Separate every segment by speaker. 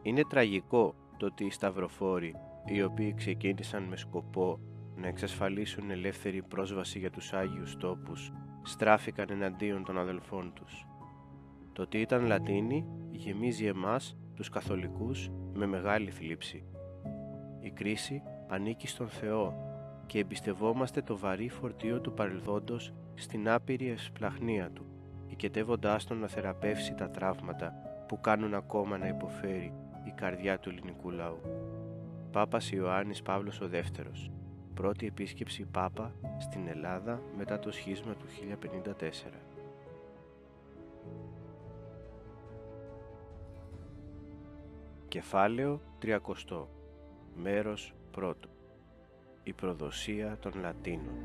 Speaker 1: Είναι τραγικό το ότι οι σταυροφόροι, οι οποίοι ξεκίνησαν με σκοπό να εξασφαλίσουν ελεύθερη πρόσβαση για τους Άγιους τόπους, στράφηκαν εναντίον των αδελφών τους. Το ότι ήταν Λατίνοι γεμίζει εμάς, τους καθολικούς, με μεγάλη θλίψη. Η κρίση ανήκει στον Θεό και εμπιστευόμαστε το βαρύ φορτίο του παρελθόντος στην άπειρη ευσπλαχνία του, οικετεύοντάς τον να θεραπεύσει τα τραύματα που κάνουν ακόμα να υποφέρει η καρδιά του ελληνικού λαού. Πάπας Ιωάννης Παύλος ο Δεύτερος. Πρώτη επίσκεψη Πάπα στην Ελλάδα μετά το σχίσμα του 1054. Κεφάλαιο 30. Μέρος 1. Η προδοσία των Λατίνων.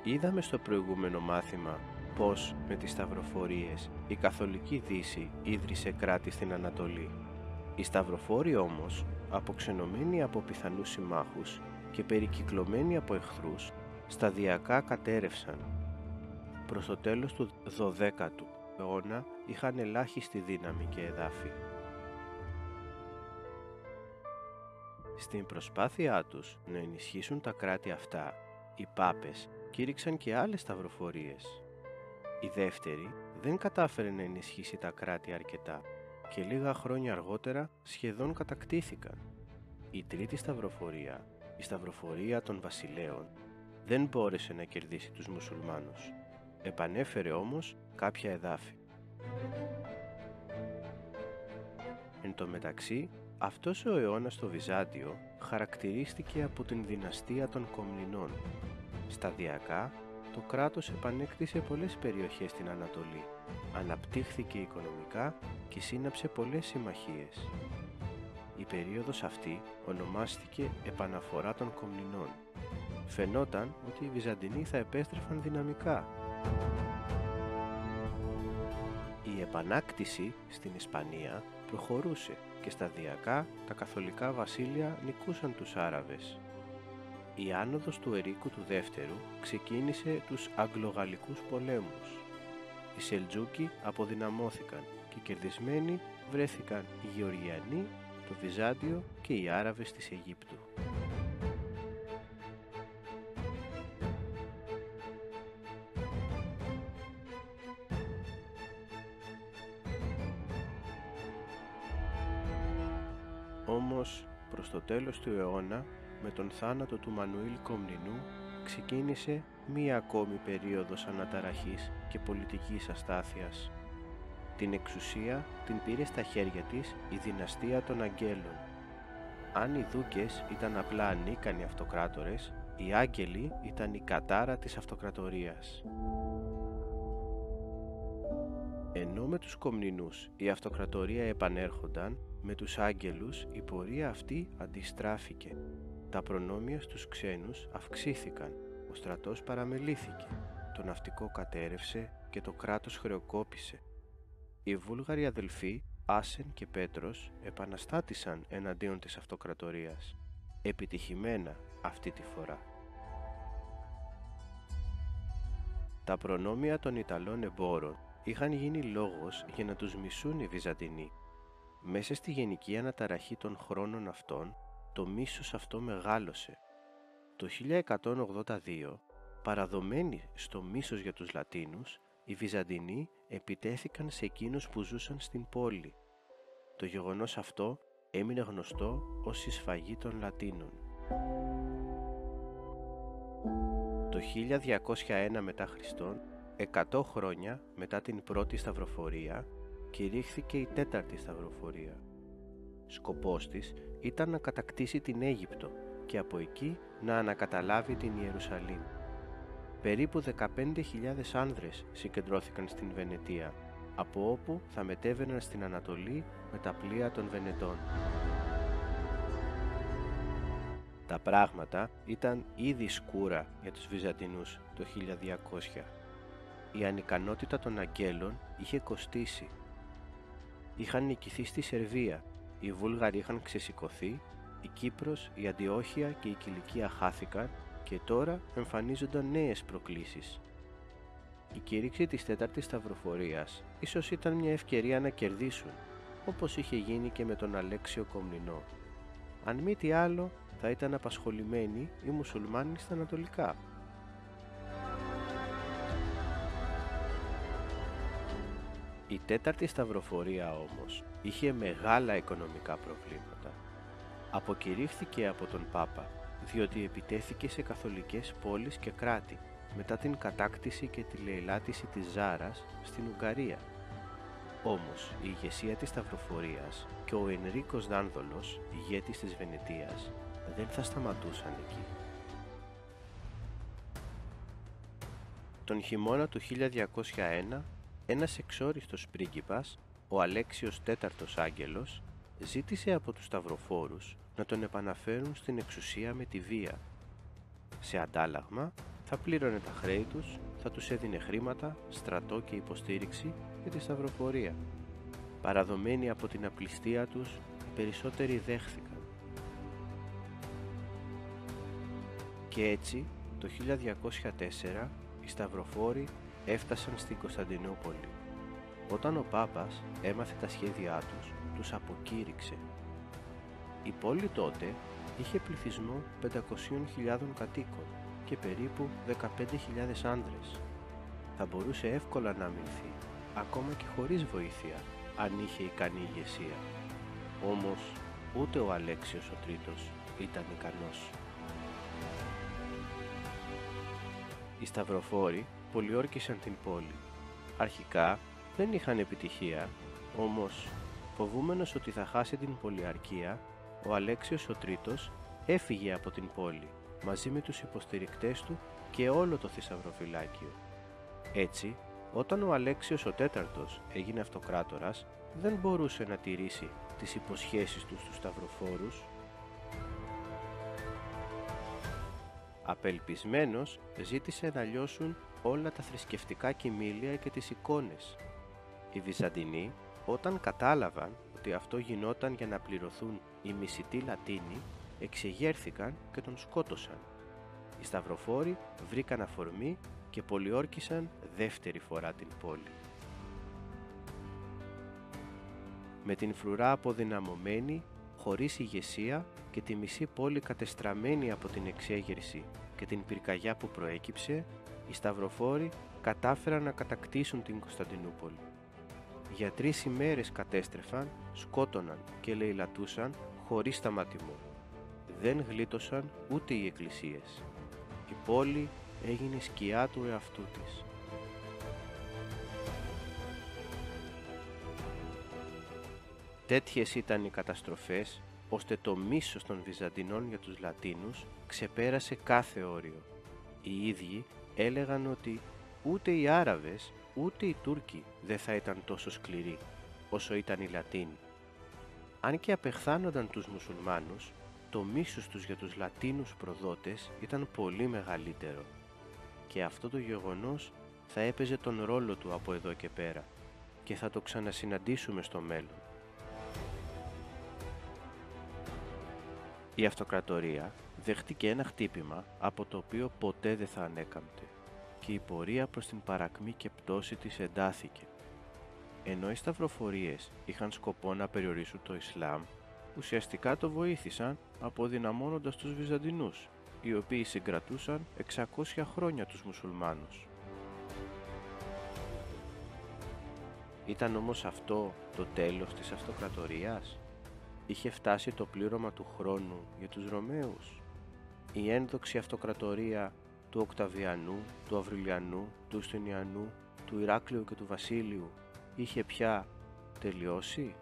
Speaker 1: Είδαμε στο προηγούμενο μάθημα πως με τις σταυροφορίες η Καθολική Δύση ίδρυσε κράτη στην Ανατολή. Οι σταυροφόροι όμως, αποξενωμένοι από πιθανούς συμμάχους και περικυκλωμένοι από εχθρούς, σταδιακά κατέρευσαν. Προς το τέλος του 12ου αιώνα είχαν ελάχιστη δύναμη και εδάφη. Στην προσπάθειά τους να ενισχύσουν τα κράτη αυτά, οι Πάπες κήρυξαν και άλλες σταυροφορίες. Η δεύτερη δεν κατάφερε να ενισχύσει τα κράτη αρκετά και λίγα χρόνια αργότερα σχεδόν κατακτήθηκαν. Η τρίτη σταυροφορία, η σταυροφορία των βασιλέων, δεν μπόρεσε να κερδίσει τους μουσουλμάνους. Επανέφερε όμως κάποια εδάφη. Εν τω μεταξύ, αυτός ο αιώνας στο Βυζάντιο χαρακτηρίστηκε από την δυναστεία των Κομνηνών. Σταδιακά, το κράτος επανέκτησε πολλές περιοχές στην Ανατολή, αναπτύχθηκε οικονομικά και σύναψε πολλές συμμαχίες. Η περίοδος αυτή ονομάστηκε Επαναφορά των Κομνηνών. Φαινόταν ότι οι Βυζαντινοί θα επέστρεφαν δυναμικά. Η επανάκτηση στην Ισπανία προχωρούσε και σταδιακά τα καθολικά βασίλεια νικούσαν τους Άραβες. Η άνοδος του Ερίκου του Δεύτερου ξεκίνησε τους Αγγλογαλλικούς πολέμους. Οι Σελτζούκοι αποδυναμώθηκαν και κερδισμένοι βρέθηκαν οι Γεωργιανοί, το Βυζάντιο και οι Άραβες της Αιγύπτου. Όμως, προς το τέλος του αιώνα, με τον θάνατο του Μανουήλ Κομνηνού, ξεκίνησε μία ακόμη περίοδος αναταραχής και πολιτικής αστάθειας. Την εξουσία την πήρε στα χέρια της η δυναστεία των Αγγέλων. Αν οι δούκες ήταν απλά ανίκανοι αυτοκράτορες, οι Άγγελοι ήταν η κατάρα της αυτοκρατορίας. Ενώ με τους Κομνηνούς η αυτοκρατορία επανέρχονταν, με τους Άγγελους η πορεία αυτή αντιστράφηκε. Τα προνόμια στους ξένους αυξήθηκαν, ο στρατός παραμελήθηκε, το ναυτικό κατέρευσε και το κράτος χρεοκόπησε. Οι Βούλγαροι αδελφοί Άσεν και Πέτρος επαναστάτησαν εναντίον της αυτοκρατορίας, επιτυχημένα αυτή τη φορά. Τα προνόμια των Ιταλών εμπόρων είχαν γίνει λόγος για να τους μισούν οι Βυζαντινοί. Μέσα στη γενική αναταραχή των χρόνων αυτών, το μίσος αυτό μεγάλωσε. Το 1182, παραδομένοι στο μίσος για τους Λατίνους, οι Βυζαντινοί επιτέθηκαν σε εκείνους που ζούσαν στην πόλη. Το γεγονός αυτό έμεινε γνωστό ως η σφαγή των Λατίνων. Το 1201 μετά Χριστόν, 100 χρόνια μετά την πρώτη σταυροφορία, κηρύχθηκε η τέταρτη σταυροφορία. Σκοπός της ήταν να κατακτήσει την Αίγυπτο και από εκεί να ανακαταλάβει την Ιερουσαλήμ. Περίπου 15.000 άνδρες συγκεντρώθηκαν στην Βενετία, από όπου θα μετέβαιναν στην Ανατολή με τα πλοία των Βενετών. Τα πράγματα ήταν ήδη σκούρα για τους Βυζαντινούς το 1200. Η ανικανότητα των Αγγέλων είχε κοστίσει. Είχαν νικηθεί στη Σερβία, οι Βούλγαροι είχαν ξεσηκωθεί, η Κύπρος, η Αντιόχεια και η Κιλικία χάθηκαν και τώρα εμφανίζονταν νέες προκλήσεις. Η κήρυξη της τέταρτης σταυροφορίας ίσως ήταν μια ευκαιρία να κερδίσουν, όπως είχε γίνει και με τον Αλέξιο Κομνηνό. Αν μη τι άλλο, θα ήταν απασχολημένοι οι μουσουλμάνοι στα ανατολικά. Η τέταρτη σταυροφορία όμως είχε μεγάλα οικονομικά προβλήματα. Αποκηρύχθηκε από τον Πάπα, διότι επιτέθηκε σε καθολικές πόλεις και κράτη μετά την κατάκτηση και τη λαιλάτιση της Ζάρας στην Ουγγαρία. Όμως η ηγεσία της σταυροφορίας και ο Ενρίκος Δάνδολος, ηγέτης της Βενετίας, δεν θα σταματούσαν εκεί. Τον χειμώνα του 1201, ένας εξόριστος πρίγκιπας, ο Αλέξιος IV Άγγελος, ζήτησε από τους σταυροφόρους να τον επαναφέρουν στην εξουσία με τη βία. Σε αντάλλαγμα, θα πλήρωνε τα χρέη τους, θα τους έδινε χρήματα, στρατό και υποστήριξη για τη σταυροφορία. Παραδομένοι από την απληστία τους, οι περισσότεροι δέχθηκαν. Και έτσι, το 1204, οι σταυροφόροι έφτασαν στην Κωνσταντινούπολη. Όταν ο Πάπας έμαθε τα σχέδιά τους, τους αποκήρυξε. Η πόλη τότε είχε πληθυσμό 500.000 κατοίκων και περίπου 15.000 άνδρες. Θα μπορούσε εύκολα να αμυνθεί, ακόμα και χωρίς βοήθεια, αν είχε ικανή ηγεσία. Όμως, ούτε ο Αλέξιος ο Τρίτος ήταν ικανός. Οι σταυροφόροι πολιόρκησαν την πόλη. Αρχικά δεν είχαν επιτυχία, όμως φοβούμενος ότι θα χάσει την πολιαρκία, ο Αλέξιος ο Τρίτος έφυγε από την πόλη μαζί με τους υποστηρικτές του και όλο το θησαυροφυλάκιο. Έτσι, όταν ο Αλέξιος ο Τέταρτος έγινε αυτοκράτορας, δεν μπορούσε να τηρήσει τις υποσχέσεις του στους σταυροφόρους. Απελπισμένος, ζήτησε να λιώσουν όλα τα θρησκευτικά κοιμήλια και τις εικόνες. Οι Βυζαντινοί, όταν κατάλαβαν ότι αυτό γινόταν για να πληρωθούν οι μισητοί Λατίνοι, εξεγέρθηκαν και τον σκότωσαν. Οι σταυροφόροι βρήκαν αφορμή και πολιόρκησαν δεύτερη φορά την πόλη. Με την φρουρά αποδυναμωμένη, χωρίς ηγεσία και τη μισή πόλη κατεστραμμένη από την εξέγερση και την πυρκαγιά που προέκυψε, οι σταυροφόροι κατάφεραν να κατακτήσουν την Κωνσταντινούπολη. Για 3 ημέρες κατέστρεφαν, σκότωναν και λαιλατούσαν χωρίς σταματημό. Δεν γλίτωσαν ούτε οι εκκλησίες. Η πόλη έγινε σκιά του εαυτού της. Τέτοιες ήταν οι καταστροφές, ώστε το μίσος των Βυζαντινών για τους Λατίνους ξεπέρασε κάθε όριο. Οι ίδιοι έλεγαν ότι ούτε οι Άραβες ούτε οι Τούρκοι δεν θα ήταν τόσο σκληροί όσο ήταν οι Λατίνοι. Αν και απεχθάνονταν τους μουσουλμάνους, το μίσος τους για τους Λατίνους προδότες ήταν πολύ μεγαλύτερο και αυτό το γεγονός θα έπαιζε τον ρόλο του από εδώ και πέρα και θα το ξανασυναντήσουμε στο μέλλον. Η αυτοκρατορία δέχτηκε ένα χτύπημα από το οποίο ποτέ δεν θα ανέκαμπτε και η πορεία προς την παρακμή και πτώση της εντάθηκε. Ενώ οι σταυροφορίες είχαν σκοπό να περιορίσουν το Ισλάμ, ουσιαστικά το βοήθησαν αποδυναμώνοντας τους Βυζαντινούς, οι οποίοι συγκρατούσαν 600 χρόνια τους μουσουλμάνους. Ήταν όμως αυτό το τέλος της αυτοκρατορίας? Είχε φτάσει το πλήρωμα του χρόνου για τους Ρωμαίους? Η ένδοξη αυτοκρατορία του Οκταβιανού, του Αυριλιανού, του Ιουστινιανού, του Ηράκλειου και του Βασίλειου είχε πια τελειώσει?